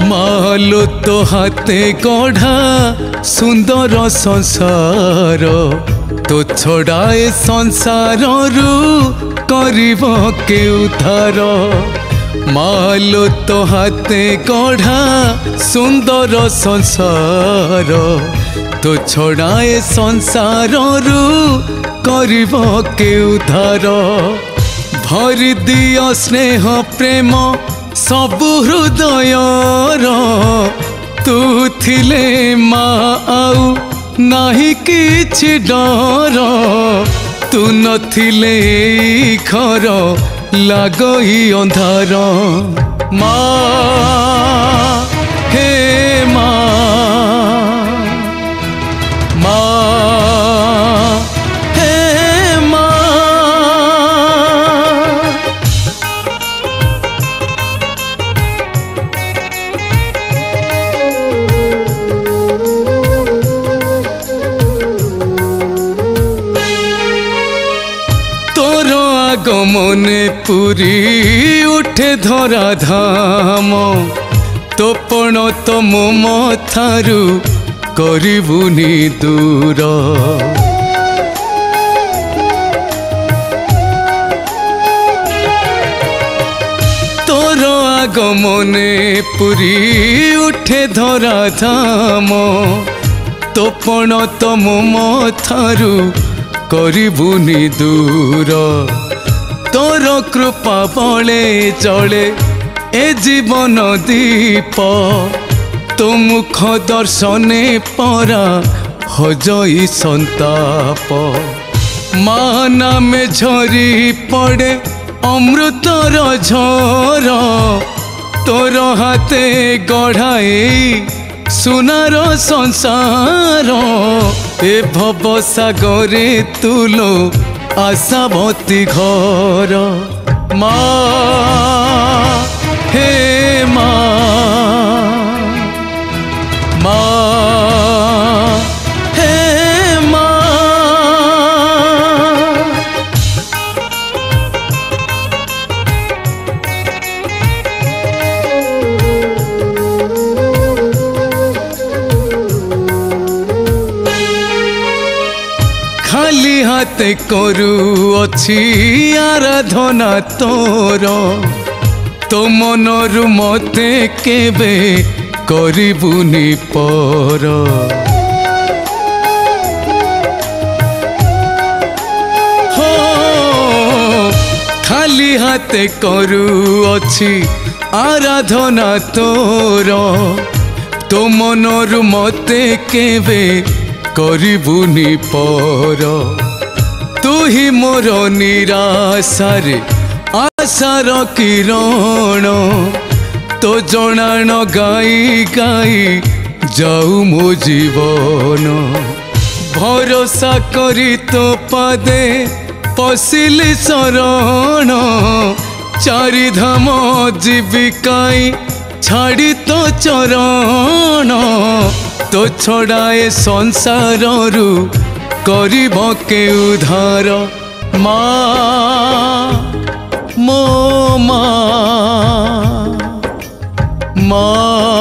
मालो तो हाथे गढ़ा सुंदर संसार तो छड़ाए संसार रु करिब के उद्धार। मालो तो हाथे गढ़ा सुंदर संसार तो छड़ाए संसार रु करिब के उद्धार। भरी दियो स्नेह प्रेम सबु हृदयर तू थिले माँ आउ नाही किछि डर। तू नथिले घर लागई अंधार। माँ हे माँ, माँ हे माँ। तोर आगमने पुरी उठे धरा धाम तोपण तो मो मथारु करिबुनी दूर। तोर आगमने पुरी उठे धरा धाम तोपण तो मो मथारु करिबुनी दूर। तोर कृपा बले जले ए जीवन दीप तो मुख दर्शने परा हजई संताप। माँ नामे झरी पड़े अमृतर झर तोर हाथे गढ़ाई सुनार संसार। ए भव सागरे तुलो आशावती घर। माँ हे माँ, माँ हे माँ। खाली हाथे करू अछि आराधना तोर तो मनरु मते केबे करिबुनी पर। हो खाली हाथे करू अछि आराधना तोर तो मनरु मते केबे करिबुनी पर। तू ही मोर निराशार आशार किरण तो जनाण गाई गाई जाऊ मो जीवन। भरोसा करी तो पादे पशिली शरण चारिधाम जीविकाई छाड़ी तो चरण। तो छड़ाए संसार रु करिब के उद्धार। माँ मो माँ, माँ